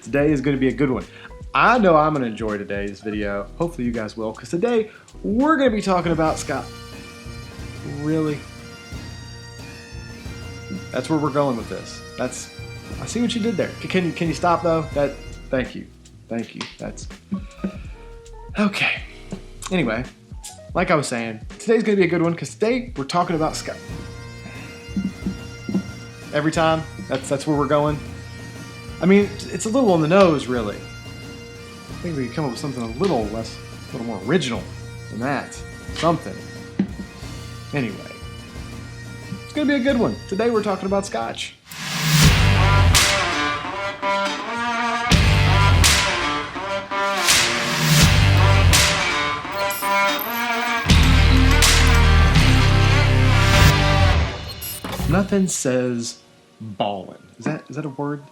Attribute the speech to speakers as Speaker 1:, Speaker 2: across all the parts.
Speaker 1: Today is going to be a good one. I know I'm going to enjoy today's video. Hopefully you guys will, because today we're going to be talking about Scotch. Really? That's where we're going with this. I see what you did there. Can you stop though? Thank you. That's okay. Anyway, like I was saying, today's going to be a good one because today we're talking about Scotch. Every time, that's where we're going. I mean, it's a little on the nose, really. I think we could come up with something a little more original than that. Something. Anyway, it's gonna be a good one. Today we're talking about Scotch. Nothing says ballin'. Is that a word?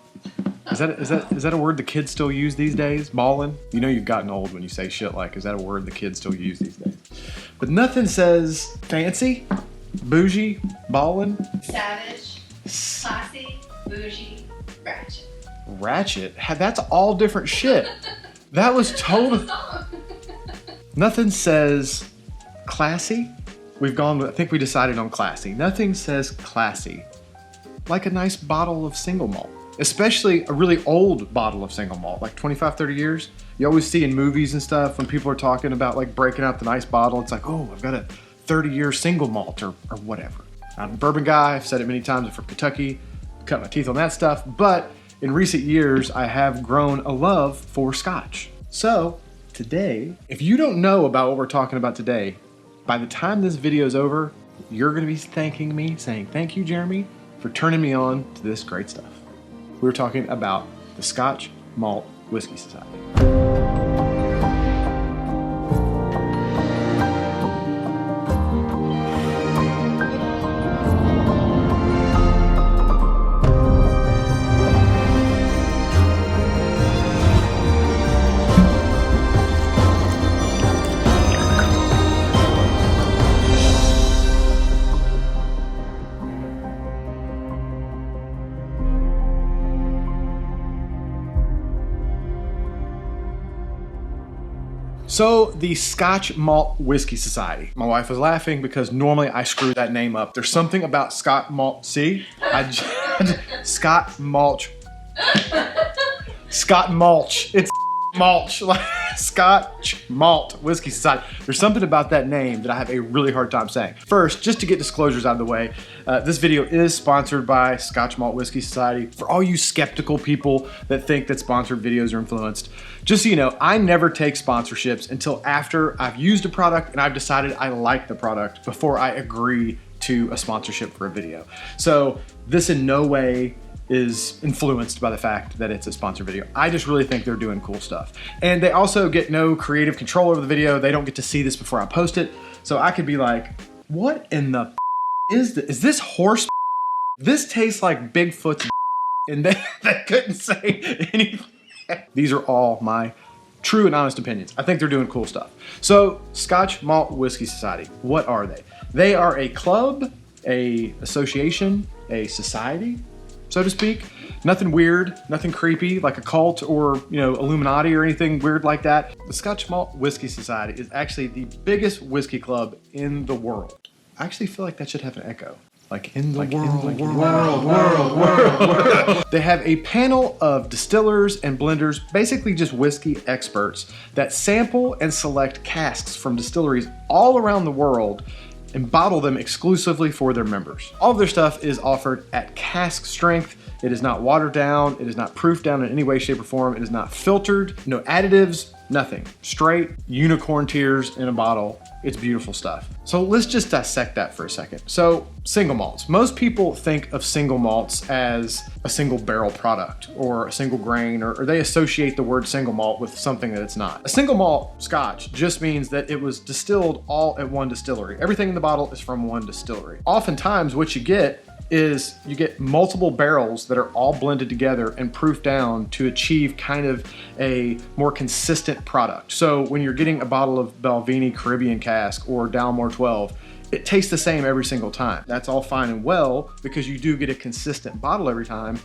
Speaker 1: Is that a word the kids still use these days? Ballin'? You know you've gotten old when you say shit like, is that a word the kids still use these days? But nothing says fancy, bougie, ballin'.
Speaker 2: Savage, classy, bougie, ratchet.
Speaker 1: Ratchet? That's all different shit. That was total. Nothing says classy. I think we decided on classy. Nothing says classy like a nice bottle of single malt. Especially a really old bottle of single malt, like 25, 30 years. You always see in movies and stuff when people are talking about like breaking out the nice bottle, it's like, oh, I've got a 30-year single malt or whatever. I'm a bourbon guy, I've said it many times, I'm from Kentucky, cut my teeth on that stuff, but in recent years, I have grown a love for Scotch. So today, if you don't know about what we're talking about today, by the time this video is over, you're gonna be thanking me, saying, thank you, Jeremy, for turning me on to this great stuff. We're talking about the Scotch Malt Whisky Society. So the Scotch Malt Whisky Society. My wife was laughing because normally I screw that name up. There's something about Scotch Malt, Scotch Mulch. Scotch Mulch. It's mulch. Scotch Malt Whisky Society. There's something about that name that I have a really hard time saying. First, just to get disclosures out of the way, this video is sponsored by Scotch Malt Whisky Society. For all you skeptical people that think that sponsored videos are influenced, just so you know, I never take sponsorships until after I've used a product and I've decided I like the product before I agree to a sponsorship for a video. So this in no way is influenced by the fact that it's a sponsored video. I just really think they're doing cool stuff. And they also get no creative control over the video. They don't get to see this before I post it. So I could be like, what in the is this? Is this horse? This tastes like Bigfoot's and they couldn't say anything. These are all my true and honest opinions. I think they're doing cool stuff. So Scotch Malt Whisky Society, what are they? They are a club, a association, a society, so to speak. Nothing weird, nothing creepy like a cult or, Illuminati or anything weird like that. The Scotch Malt Whisky Society is actually the biggest whiskey club in the world. I actually feel like that should have an echo. Like in the world. They have a panel of distillers and blenders, basically just whiskey experts that sample and select casks from distilleries all around the world and bottle them exclusively for their members. All of their stuff is offered at cask strength. It is not watered down. It is not proofed down in any way, shape, or form. It is not filtered, no additives, nothing. Straight unicorn tears in a bottle. It's beautiful stuff. So let's just dissect that for a second. So single malts. Most people think of single malts as a single barrel product or a single grain, or they associate the word single malt with something that it's not. A single malt Scotch just means that it was distilled all at one distillery. Everything in the bottle is from one distillery. Oftentimes what you get is you get multiple barrels that are all blended together and proofed down to achieve kind of a more consistent product. So when you're getting a bottle of Balvenie Caribbean cask or Dalmore 12, it tastes the same every single time. That's all fine and well because you do get a consistent bottle every time,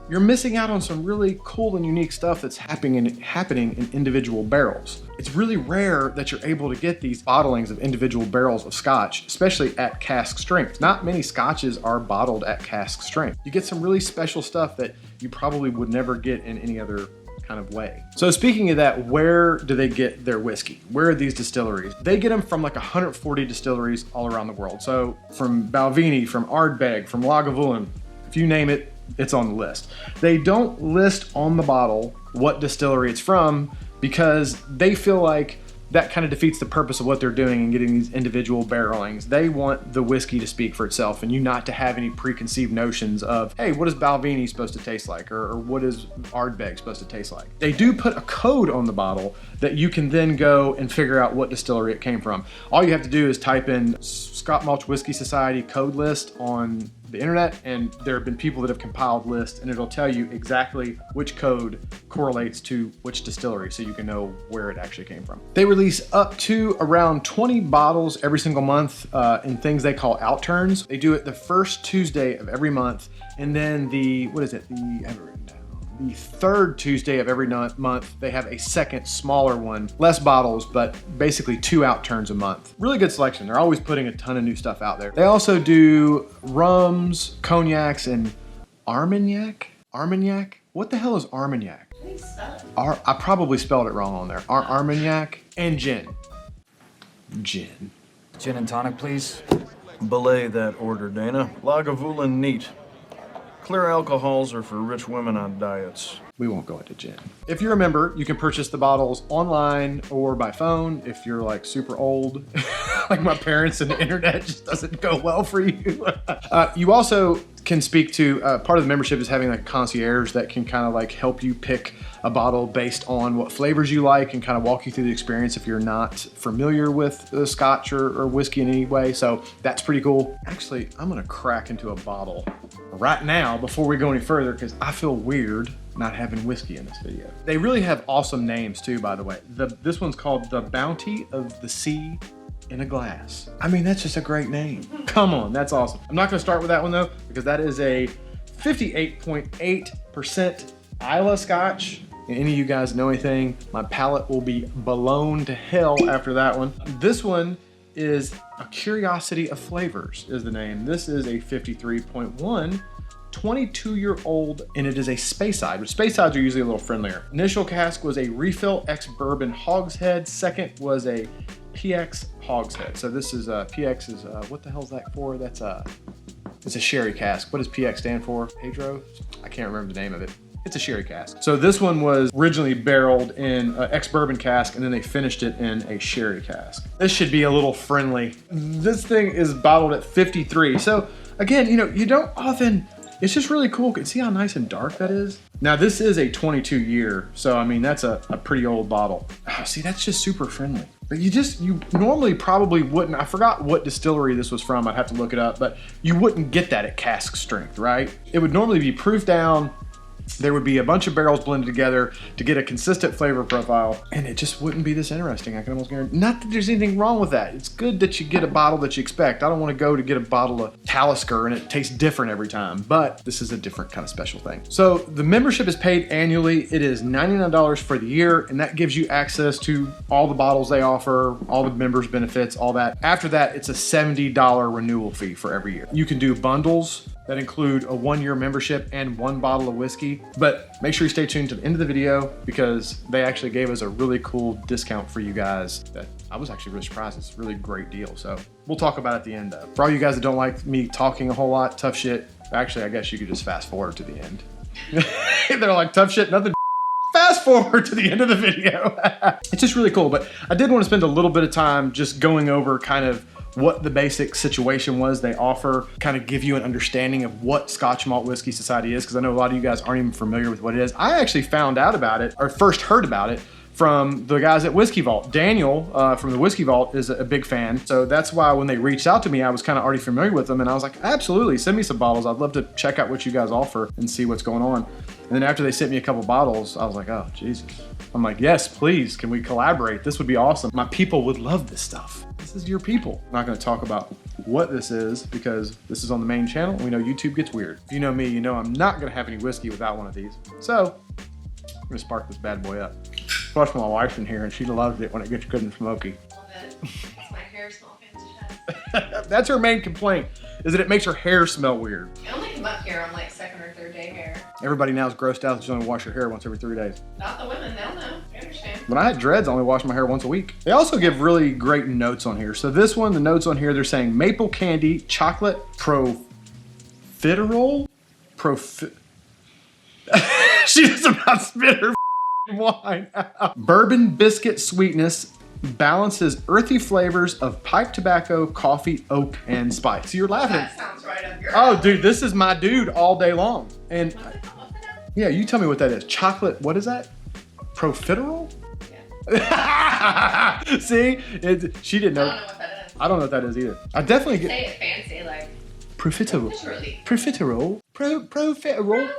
Speaker 1: you're missing out on some really cool and unique stuff that's happening in individual barrels. It's really rare that you're able to get these bottlings of individual barrels of Scotch, especially at cask strength. Not many Scotches are bottled at cask strength. You get some really special stuff that you probably would never get in any other kind of way. So speaking of that, where do they get their whiskey? Where are these distilleries? They get them from like 140 distilleries all around the world. So from Balvenie, from Ardbeg, from Lagavulin, if you name it, it's on the list. They don't list on the bottle what distillery it's from because they feel like that kind of defeats the purpose of what they're doing and getting these individual barrelings. They want the whiskey to speak for itself and you not to have any preconceived notions of, hey, what is Balvenie supposed to taste like? Or what is Ardbeg supposed to taste like? They do put a code on the bottle that you can then go and figure out what distillery it came from. All you have to do is type in Scotch Malt Whisky Society code list on the internet, and there have been people that have compiled lists, and it'll tell you exactly which code correlates to which distillery, so you can know where it actually came from. They release up to around 20 bottles every single month in things they call outturns. They do it the first Tuesday of every month, and then the third Tuesday of every month, they have a second smaller one, less bottles, but basically 2 outturns a month. Really good selection. They're always putting a ton of new stuff out there. They also do rums, cognacs, and Armagnac? Armagnac? What the hell is Armagnac? I probably spelled it wrong on there. Armagnac and gin. Gin.
Speaker 3: Gin and tonic, please.
Speaker 4: Belay that order, Dana. Lagavulin neat. Clear alcohols are for rich women on diets.
Speaker 1: We won't go into gin. If you're a member, you can purchase the bottles online or by phone. If you're like super old, like my parents, and the internet just doesn't go well for you. You also can speak to, part of the membership is having like a concierge that can kind of like help you pick a bottle based on what flavors you like and kind of walk you through the experience if you're not familiar with Scotch or whiskey in any way. So that's pretty cool. Actually, I'm gonna crack into a bottle right now before we go any further because I feel weird not having whiskey in this video. They really have awesome names too, by the way. This one's called The Bounty of the Sea in a Glass. I mean, that's just a great name. Come on, that's awesome. I'm not gonna start with that one though, because that is a 58.8% Islay Scotch. And any of you guys know anything, my palate will be blown to hell after that one. This one is A Curiosity of Flavors is the name. This is a 53.1, 22-year-old, and it is a Speyside, which Speysides are usually a little friendlier. Initial cask was a refill ex-bourbon hogshead. Second was a PX hogshead. So this is PX is what the hell's that for? That's it's a sherry cask. What does PX stand for? Pedro? I can't remember the name of it. It's a sherry cask. So this one was originally barreled in an ex-bourbon cask, and then they finished it in a sherry cask. This should be a little friendly. This thing is bottled at 53. So again, you know, you don't often, it's just really cool. See how nice and dark that is? Now this is a 22 year, so I mean, that's a pretty old bottle. Oh, see, that's just super friendly. But you normally probably wouldn't, I forgot what distillery this was from, I'd have to look it up, but you wouldn't get that at cask strength, right? It would normally be proof down. There would be a bunch of barrels blended together to get a consistent flavor profile, and it just wouldn't be this interesting. I can almost guarantee. Not that there's anything wrong with that. It's good that you get a bottle that you expect. I don't want to go to get a bottle of Talisker and it tastes different every time, but this is a different kind of special thing. So the membership is paid annually. It is $99 for the year, and that gives you access to all the bottles they offer, all the members' benefits, all that. After that, it's a $70 renewal fee for every year. You can do bundles that include a 1-year membership and 1 bottle of whiskey. But make sure you stay tuned to the end of the video because they actually gave us a really cool discount for you guys that I was actually really surprised. It's a really great deal. So we'll talk about it at the end though. For all you guys that don't like me talking a whole lot, tough shit. Actually, I guess you could just fast forward to the end. They're like, tough shit, nothing. Fast forward to the end of the video. It's just really cool. But I did want to spend a little bit of time just going over kind of what the basic situation was they offer, kind of give you an understanding of what Scotch Malt Whisky Society is, because I know a lot of you guys aren't even familiar with what it is. I actually found out about it, or first heard about it, from the guys at Whiskey Vault. Daniel from the Whiskey Vault is a big fan, so that's why when they reached out to me, I was kind of already familiar with them, and I was like, absolutely, send me some bottles. I'd love to check out what you guys offer and see what's going on. And then after they sent me a couple bottles, I was like, oh, Jesus. I'm like, yes, please, can we collaborate? This would be awesome. My people would love this stuff. This is your people. I'm not gonna talk about what this is because this is on the main channel. We know YouTube gets weird. If you know me, you know I'm not gonna have any whiskey without one of these. So, I'm gonna spark this bad boy up. Plus my wife's in here and she loves it when it gets good and smoky.
Speaker 2: A little bit. Makes my hair smell fantastic.
Speaker 1: That's her main complaint, is that it makes her hair smell weird.
Speaker 2: I only come up here on like second or third day hair.
Speaker 1: Everybody now is grossed out that you only wash your hair once every 3 days.
Speaker 2: Not the women, they'll know. I understand.
Speaker 1: When I had dreads, I only washed my hair once a week. They also give really great notes on here. So this one, the notes on here, they're saying maple candy, chocolate, profiterole? She just about spit her wine out. Bourbon biscuit sweetness balances earthy flavors of pipe tobacco, coffee, oak, and spice. So you're laughing.
Speaker 2: That sounds right up your
Speaker 1: Oh,
Speaker 2: alley.
Speaker 1: dude, this is my dude all day long. And
Speaker 2: What's it called? What's it called?
Speaker 1: yeah, you tell me what that is. Chocolate, what is that? Profiterole?
Speaker 2: Yeah.
Speaker 1: See, she didn't
Speaker 2: I
Speaker 1: know.
Speaker 2: don't know what that is.
Speaker 1: I don't know what that is either. I definitely get
Speaker 2: Say it fancy, like
Speaker 1: profiterole.
Speaker 2: literally.
Speaker 1: Profiterole. Profiterole.
Speaker 2: Profiterole.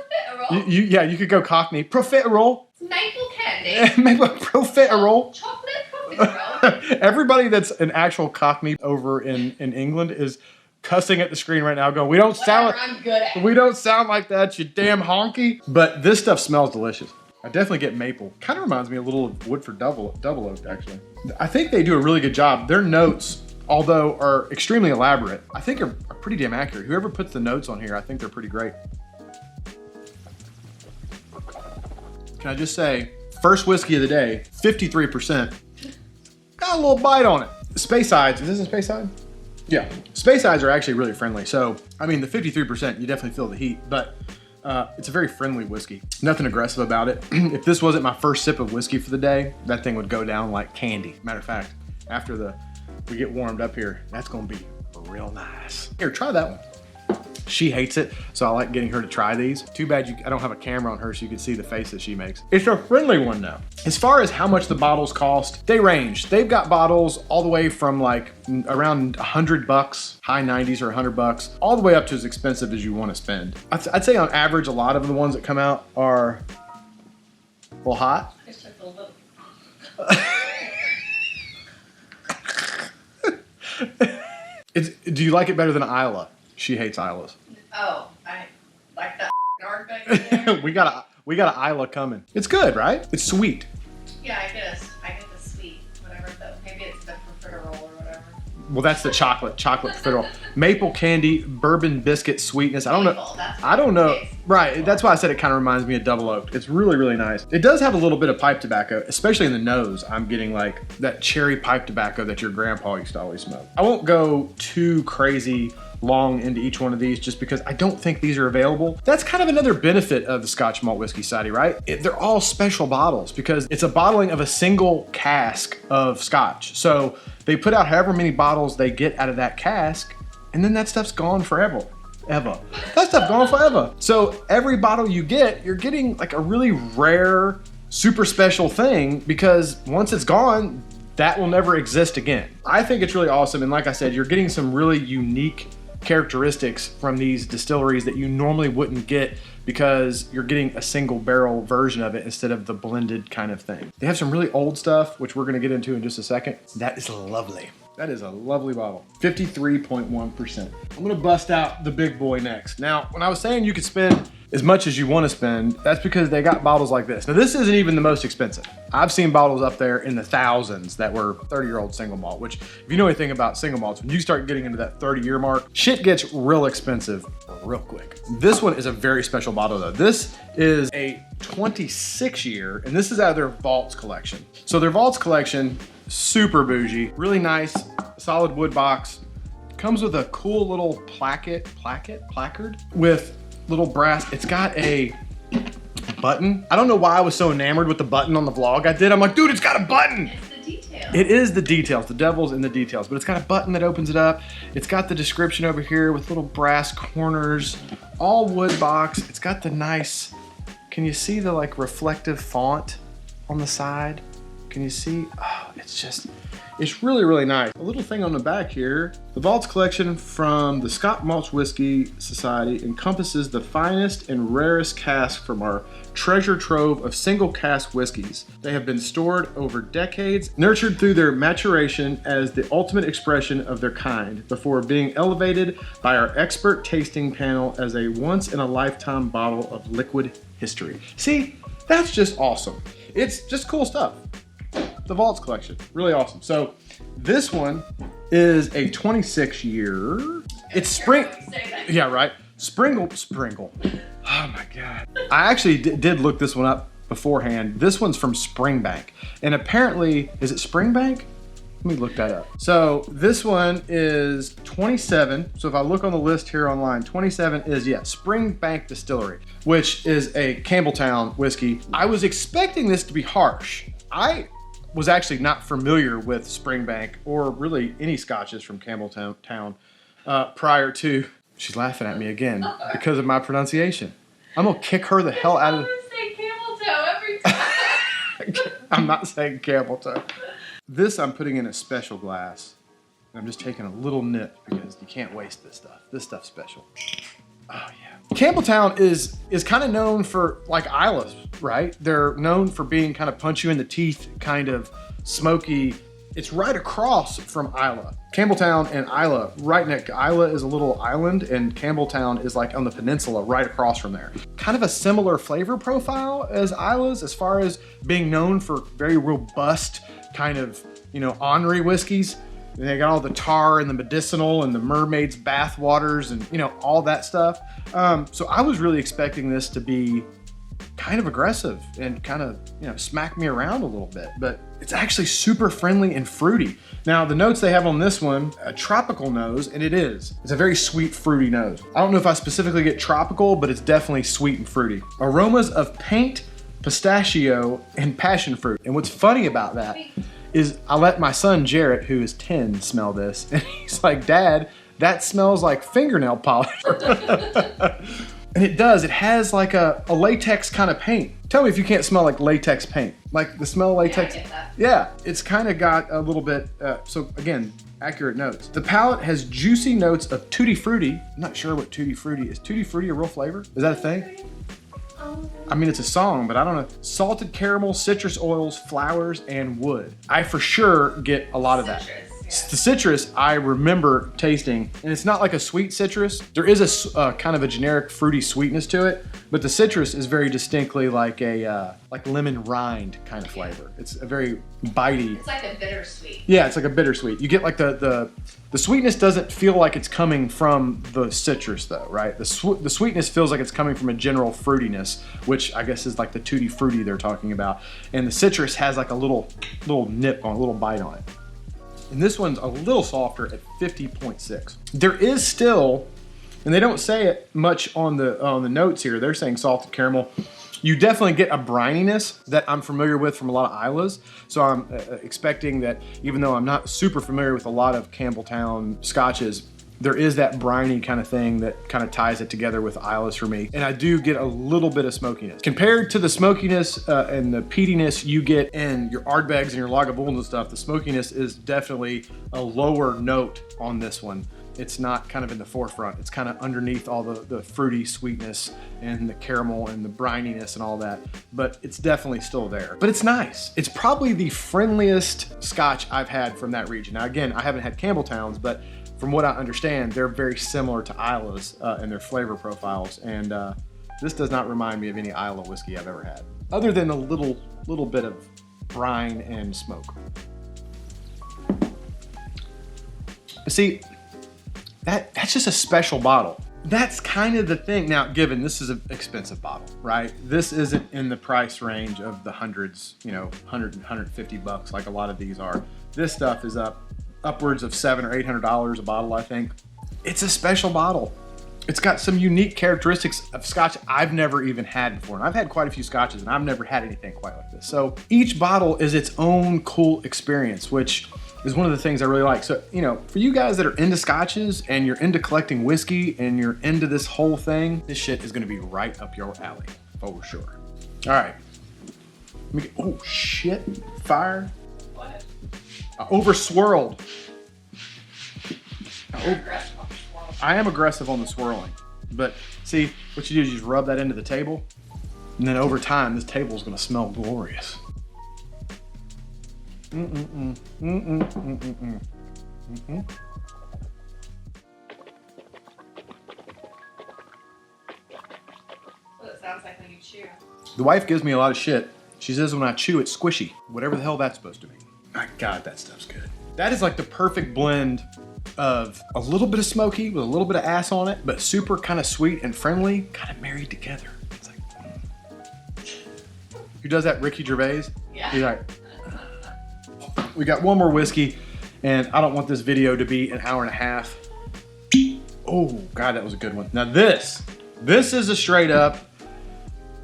Speaker 1: Yeah, you could go Cockney. Profiterole.
Speaker 2: Maple candy.
Speaker 1: Maybe profiterole.
Speaker 2: Chocolate profiterole.
Speaker 1: Everybody that's an actual Cockney over in England is cussing at the screen right now, going, "We don't sound,
Speaker 2: Whatever I'm good at.
Speaker 1: we don't sound like that, you damn honky." But this stuff smells delicious. I definitely get maple. Kind of reminds me a little of Woodford double oak, actually. I think they do a really good job. Their notes, although are extremely elaborate, I think are pretty damn accurate. Whoever puts the notes on here, I think they're pretty great. Can I just say, first whiskey of the day, 53%. Got a little bite on it. Speyside, is this a Speyside? Yeah, Speysides are actually really friendly. So, I mean, the 53%, you definitely feel the heat, but it's a very friendly whiskey. Nothing aggressive about it. If this wasn't my first sip of whiskey for the day, that thing would go down like candy. Matter of fact, after we get warmed up here, that's gonna be real nice. Here, try that one. She hates it, so I like getting her to try these. Too bad I don't have a camera on her so you can see the face that she makes. It's a friendly one though. As far as how much the bottles cost, they range. They've got bottles all the way from like around $100, high 90s or $100, all the way up to as expensive as you want to spend. I'd say on average, a lot of the ones that come out are a little hot.
Speaker 2: It's just a little.
Speaker 1: Do you like it better than Isla? She hates Islas.
Speaker 2: Oh, I like that Arctic.
Speaker 1: we got an Isla coming. It's good, right? It's sweet.
Speaker 2: Yeah, I get the sweet, whatever though. Maybe it's the profiterole or whatever.
Speaker 1: Well, that's the chocolate profiterole. Maple candy, bourbon biscuit sweetness. I don't know.
Speaker 2: That's
Speaker 1: I don't know.
Speaker 2: what it tastes
Speaker 1: Right.
Speaker 2: like.
Speaker 1: That's why I said it kind of reminds me of double oaked. It's really, really nice. It does have a little bit of pipe tobacco, especially in the nose. I'm getting like that cherry pipe tobacco that your grandpa used to always smoke. I won't go too crazy long into each one of these just because I don't think these are available. That's kind of another benefit of the Scotch Malt Whisky Society, right? They're all special bottles because it's a bottling of a single cask of Scotch. So they put out however many bottles they get out of that cask, and then that stuff's gone forever. That stuff gone forever. So every bottle you get, you're getting like a really rare, super special thing because once it's gone, that will never exist again. I think it's really awesome. And like I said, you're getting some really unique characteristics from these distilleries that you normally wouldn't get because you're getting a single barrel version of it instead of the blended kind of thing. They have some really old stuff, which we're gonna get into in just a second. That is lovely. That is a lovely bottle. 53.1%. I'm gonna bust out the big boy next. Now, when I was saying you could spend as much as you wanna spend, that's because they got bottles like this. Now, this isn't even the most expensive. I've seen bottles up there in the thousands that were 30-year-old single malt, which if you know anything about single malts, when you start getting into that 30-year mark, shit gets real expensive real quick. This one is a very special bottle though. This is a 26-year, and this is out of their Vaults collection. So their Vaults collection, super bougie, really nice, solid wood box. Comes with a cool little placard with little brass. It's got a button. I don't know why I was so enamored with the button on the vlog I did. I'm like, dude, it's got a button.
Speaker 2: It's the detail.
Speaker 1: It is the details. The devil's in the details, but it's got a button that opens it up. It's got the description over here with little brass corners, all wood box. It's got the nice, can you see the like reflective font on the side? Can you see? Oh, it's It's really, really nice. A little thing on the back here. The Malts collection from the Scotch Malt Whisky Society encompasses the finest and rarest casks from our treasure trove of single cask whiskeys. They have been stored over decades, nurtured through their maturation as the ultimate expression of their kind, before being elevated by our expert tasting panel as a once-in-a-lifetime bottle of liquid history. See, that's just awesome. It's just cool stuff. The Malts collection, really awesome. So this one is a 26 year. It's spring. Yeah, right. Springle. Oh my God. I actually did look this one up beforehand. This one's from Springbank. And apparently, is it Springbank? Let me look that up. So this one is 27. So if I look on the list here online, 27 is, yeah, Springbank Distillery, which is a Campbelltown whiskey. I was expecting this to be harsh. I was actually not familiar with Springbank or really any scotches from Campbelltown prior to, she's laughing at me again because of my pronunciation. I'm gonna kick her the hell out of the...
Speaker 2: say Campbelltown every time.
Speaker 1: I'm not saying Campbelltown. This I'm putting in a special glass. And I'm just taking a little nip because you can't waste this stuff. This stuff's special. Oh yeah. Campbelltown is kind of known for like Isla's, right? They're known for being kind of punch you in the teeth, kind of smoky. It's right across from Isla. Campbelltown and Isla, right next. Isla is a little island and Campbelltown is like on the peninsula right across from there. Kind of a similar flavor profile as Isla's as far as being known for very robust kind of, you know, ornery whiskeys. And they got all the tar and the medicinal and the mermaid's bath waters and, you know, all that stuff. So I was really expecting this to be kind of aggressive and kind of, you know, smack me around a little bit, but it's actually super friendly and fruity. Now the notes they have on this one, a tropical nose, and it is. It's a very sweet, fruity nose. I don't know if I specifically get tropical, but it's definitely sweet and fruity. Aromas of paint, pistachio, and passion fruit. And what's funny about that is I let my son Jarrett, who is 10, smell this, and he's like, Dad, that smells like fingernail polish. And it does, it has like a latex kind of paint. Tell me if you can't smell like latex paint. Like the smell of latex.
Speaker 2: Yeah, I get that.
Speaker 1: Yeah, it's kind of got a little bit, so again, accurate notes. The palate has juicy notes of tutti frutti. I'm not sure what tutti frutti is. Tutti frutti a real flavor? Is that a thing? I mean, it's a song, but I don't know. Salted caramel, citrus oils, flowers, and wood. I for sure get a lot of that.
Speaker 2: Citrus,
Speaker 1: The citrus I remember tasting, and it's not like a sweet citrus. There is a kind of a generic fruity sweetness to it, but the citrus is very distinctly like a like lemon rind kind of flavor. It's a very bitey.
Speaker 2: It's like a bittersweet.
Speaker 1: Yeah, it's like a bittersweet. You get like the sweetness doesn't feel like it's coming from the citrus though, right? The sweetness feels like it's coming from a general fruitiness, which I guess is like the tutti frutti they're talking about. And the citrus has like a little nip on, a little bite on it. And this one's a little softer at 50.6. There is still, and they don't say it much on the notes here, they're saying salted caramel. You definitely get a brininess that I'm familiar with from a lot of Isla's. So I'm expecting that even though I'm not super familiar with a lot of Campbelltown scotches, there is that briny kind of thing that kind of ties it together with Isla's for me. And I do get a little bit of smokiness. Compared to the smokiness and the peatiness you get in your Ardbegs and your Lagavulin and stuff, the smokiness is definitely a lower note on this one. It's not kind of in the forefront. It's kind of underneath all the fruity sweetness and the caramel and the brininess and all that, but it's definitely still there. But it's nice. It's probably the friendliest scotch I've had from that region. Now again, I haven't had Campbelltowns, but from what I understand, they're very similar to Isla's in their flavor profiles, and this does not remind me of any Isla whiskey I've ever had, other than a little bit of brine and smoke. See, that's just a special bottle. That's kind of the thing. Now, given this is an expensive bottle, right? This isn't in the price range of the hundreds, you know, 100 and 150 bucks like a lot of these are. This stuff is upwards of $700 or $800 a bottle, I think. It's a special bottle. It's got some unique characteristics of scotch I've never even had before. And I've had quite a few scotches and I've never had anything quite like this. So each bottle is its own cool experience, which is one of the things I really like. So, you know, for you guys that are into scotches and you're into collecting whiskey and you're into this whole thing, this shit is gonna be right up your alley, for sure. All right. Oh shit, fire.
Speaker 2: What?
Speaker 1: I over swirled.
Speaker 2: You're aggressive on the swirl.
Speaker 1: I am aggressive on the swirling. But see, what you do is you just rub that into the table. And then over time, this table is going to smell glorious. Mm-mm-mm. Mm-mm. Mm-mm. Mm-mm.
Speaker 2: That's what it sounds like when you chew.
Speaker 1: The wife gives me a lot of shit. She says when I chew, it's squishy. Whatever the hell that's supposed to mean. My God, that stuff's good. That is like the perfect blend of a little bit of smoky with a little bit of ass on it, but super kind of sweet and friendly, kind of married together. It's like, Who does that? Ricky Gervais?
Speaker 2: Yeah.
Speaker 1: He's like, we got one more whiskey, and I don't want this video to be an hour and a half. Oh, God, that was a good one. Now this is a straight up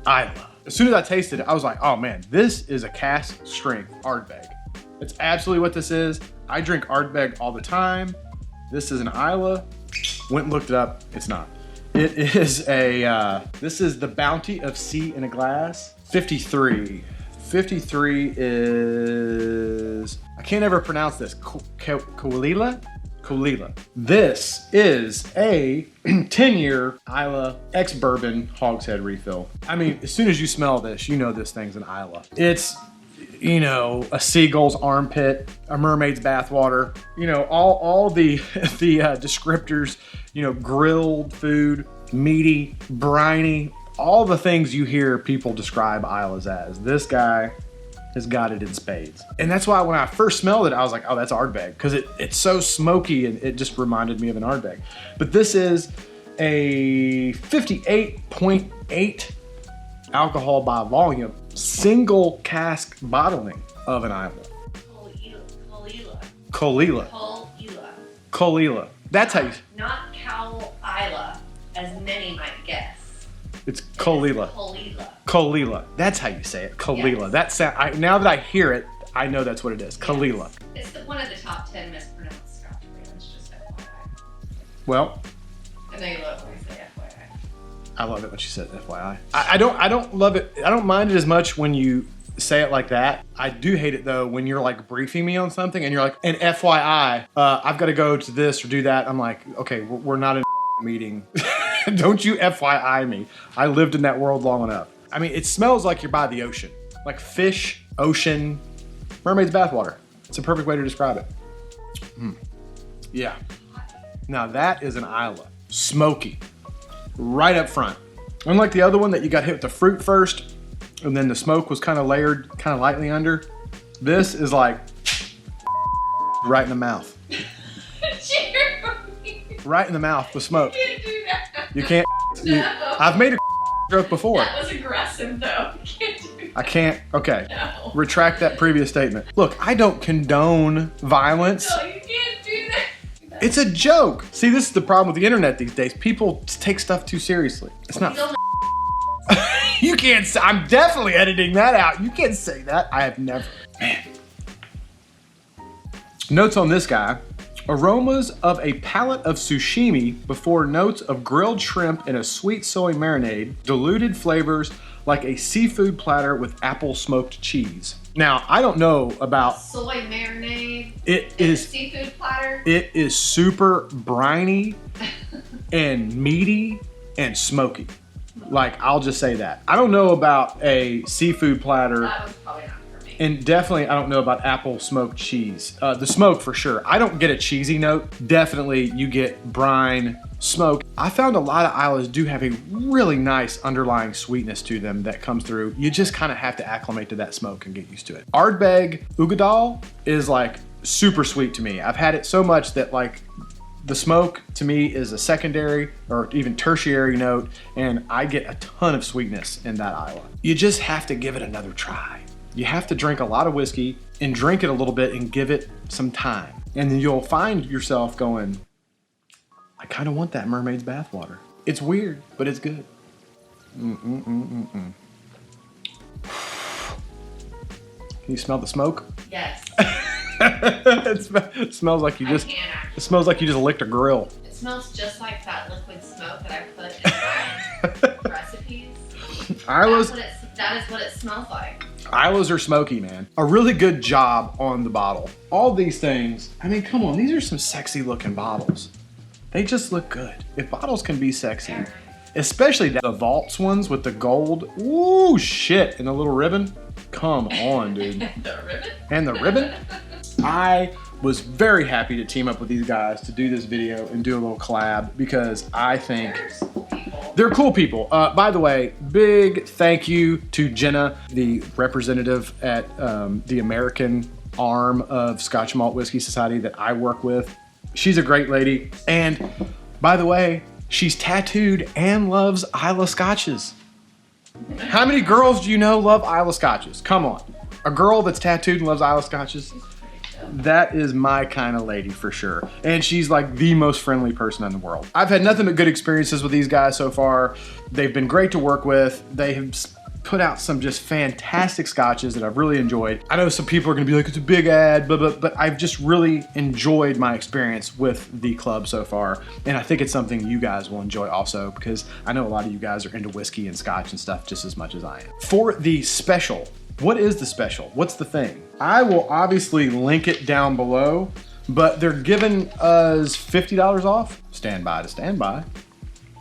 Speaker 1: Islay. As soon as I tasted it, I was like, oh man, this is a cask strength Ardbeg. It's absolutely what this is. I drink Ardbeg all the time. This is an Islay. Went and looked it up. It's not. It is this is the Bounty of Sea in a Glass. 53. 53 is, I can't ever pronounce this. Kolila? Kolila. This is a 10-year Islay ex-bourbon hogshead refill. I mean, as soon as you smell this, you know this thing's an Islay. It's, you know, a seagull's armpit, a mermaid's bathwater, you know, all the descriptors, you know, grilled food, meaty, briny, all the things you hear people describe Islas as. This guy has got it in spades. And that's why when I first smelled it, I was like, oh, that's Ardbeg, because it's so smoky and it just reminded me of an Ardbeg. But this is a 58.8 alcohol by volume, single cask bottling of an Islay. Kolila. That's how you...
Speaker 2: Not Cowl Isla, as many might guess.
Speaker 1: It's Kolila. Kolila. That's how you say it. Kolila.
Speaker 2: Yes.
Speaker 1: That sound. Now that I hear it, I know that's what it is. Kolila.
Speaker 2: It's one of the top 10 mispronounced Scotch brands, just FYI.
Speaker 1: Well,
Speaker 2: I know you love when I say FYI.
Speaker 1: I love it when she said FYI. I don't love it. I don't mind it as much when you say it like that. I do hate it though when you're like briefing me on something and you're like, and FYI, I've got to go to this or do that. I'm like, okay, we're not in a meeting. Don't you FYI me. I lived in that world long enough. I mean, it smells like you're by the ocean. Like fish, ocean, mermaid's bathwater. It's a perfect way to describe it. Yeah. Now that is an Islay. Smoky. Right up front. Unlike the other one that you got hit with the fruit first, and then the smoke was kind of layered, kind of lightly under. This is like right in the mouth. Right in the mouth with smoke.
Speaker 2: You can't do that.
Speaker 1: You can't.
Speaker 2: No.
Speaker 1: I've made a joke before.
Speaker 2: That was aggressive though. You can't do that.
Speaker 1: I can't. Okay.
Speaker 2: No.
Speaker 1: Retract that previous statement. Look, I don't condone violence.
Speaker 2: No, you can't do that.
Speaker 1: It's a joke. See, this is the problem with the internet these days. People take stuff too seriously. It's not. You can't say. I'm definitely editing that out. You can't say that. I have never. Man. Notes on this guy. Aromas of a palette of sushimi before notes of grilled shrimp in a sweet soy marinade, diluted flavors like a seafood platter with apple smoked cheese. Now, I don't know about...
Speaker 2: Soy marinade.
Speaker 1: It
Speaker 2: in
Speaker 1: is...
Speaker 2: a seafood platter.
Speaker 1: It is super briny and meaty and smoky. Like, I'll just say that. I don't know about a seafood platter.
Speaker 2: That was probably not for me.
Speaker 1: And definitely, I don't know about apple smoked cheese. The smoke for sure. I don't get a cheesy note. Definitely, you get brine, smoke. I found a lot of Islas do have a really nice underlying sweetness to them that comes through. You just kind of have to acclimate to that smoke and get used to it. Ardbeg Ugadal is like super sweet to me. I've had it so much that like the smoke to me is a secondary or even tertiary note, and I get a ton of sweetness in that Islay. You just have to give it another try. You have to drink a lot of whiskey and drink it a little bit and give it some time. And then you'll find yourself going, I kind of want that mermaid's bathwater. It's weird, but it's good. Can you smell the smoke?
Speaker 2: Yes.
Speaker 1: It smells like you just.
Speaker 2: I can actually.
Speaker 1: It smells like you just licked a grill.
Speaker 2: It smells just like that liquid smoke that I put in my recipes.
Speaker 1: Islas.
Speaker 2: That is what it smells like.
Speaker 1: Isla's are smoky, man. A really good job on the bottle. All these things, I mean, come on, these are some sexy looking bottles. They just look good. If bottles can be sexy, especially the Vaults ones with the gold, ooh, shit, and the little ribbon. Come on, dude.
Speaker 2: The ribbon?
Speaker 1: And the ribbon. I was very happy to team up with these guys to do this video and do a little collab because I think they're cool people. By the way, big thank you to Jenna, the representative at the American arm of Scotch Malt Whisky Society that I work with. She's a great lady. And by the way, she's tattooed and loves Isla Scotches. How many girls do you know love Isla Scotches? Come on. A girl that's tattooed and loves Isla Scotches? That is my kind of lady for sure. And she's like the most friendly person in the world. I've had nothing but good experiences with these guys so far. They've been great to work with. They have put out some just fantastic scotches that I've really enjoyed. I know some people are gonna be like, it's a big ad, but I've just really enjoyed my experience with the club so far. And I think it's something you guys will enjoy also because I know a lot of you guys are into whiskey and scotch and stuff just as much as I am. For the special, what is the special? What's the thing? I will obviously link it down below, but they're giving us $50 off. Stand by to stand by.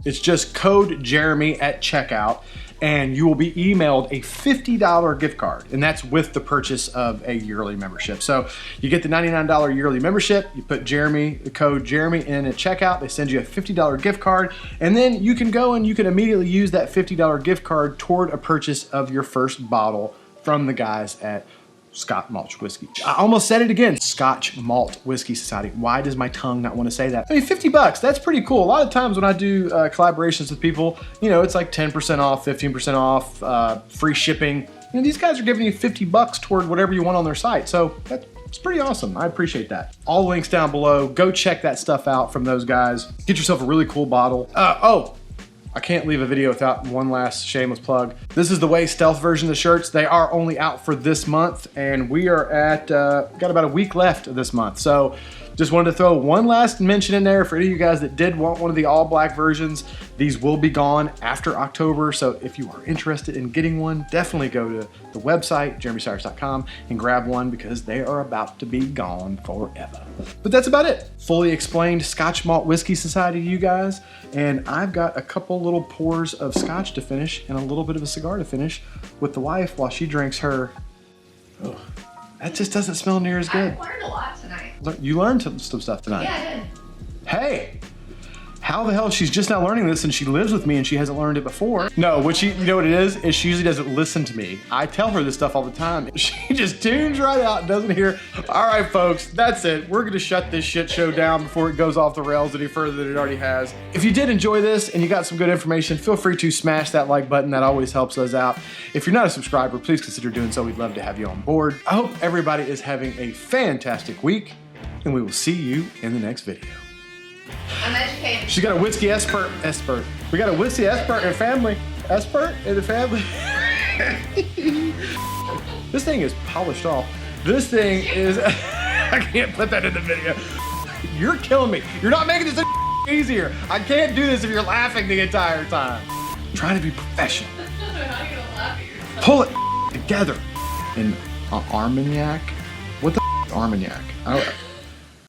Speaker 1: It's just code Jeremy at checkout, and you will be emailed a $50 gift card, and that's with the purchase of a yearly membership. So you get the $99 yearly membership, you put the code Jeremy in at checkout, they send you a $50 gift card, and then you can go and you can immediately use that $50 gift card toward a purchase of your first bottle from the guys at Scotch Malt Whiskey. I almost said it again, Scotch Malt Whisky Society. Why does my tongue not want to say that? I mean, $50, that's pretty cool. A lot of times when I do collaborations with people, you know, it's like 10% off, 15% off, free shipping. You know, these guys are giving you $50 toward whatever you want on their site. So it's pretty awesome. I appreciate that. All links down below. Go check that stuff out from those guys. Get yourself a really cool bottle. I can't leave a video without one last shameless plug. This is the Way Stealth version of the shirts. They are only out for this month, and we are at, got about a week left of this month. So just wanted to throw one last mention in there for any of you guys that did want one of the all black versions. These will be gone after October. So if you are interested in getting one, definitely go to the website, jeremycyrus.com, and grab one because they are about to be gone forever. But that's about it. Fully explained Scotch Malt Whisky Society to you guys. And I've got a couple little pours of scotch to finish and a little bit of a cigar to finish with the wife while she drinks her. Oh, that just doesn't smell near as good.
Speaker 2: I learned a lot tonight.
Speaker 1: You learned some stuff tonight.
Speaker 2: Yeah, I did.
Speaker 1: Hey, how the hell she's just now learning this and she lives with me and she hasn't learned it before? No, you know what it is she usually doesn't listen to me. I tell her this stuff all the time. She just tunes right out and doesn't hear. All right, folks, that's it. We're gonna shut this shit show down before it goes off the rails any further than it already has. If you did enjoy this and you got some good information, feel free to smash that like button. That always helps us out. If you're not a subscriber, please consider doing so. We'd love to have you on board. I hope everybody is having a fantastic week, and we will see you in the next video.
Speaker 2: I'm educated.
Speaker 1: She's got a whiskey expert. We got a whiskey expert in family. Expert in the family. This thing is polished off. This thing is, I can't put that in the video. You're killing me. You're not making this easier. I can't do this if you're laughing the entire time. I'm trying to be professional.
Speaker 2: How are you gonna laugh at yourself?
Speaker 1: Pull it together. In Armagnac? What the Armagnac?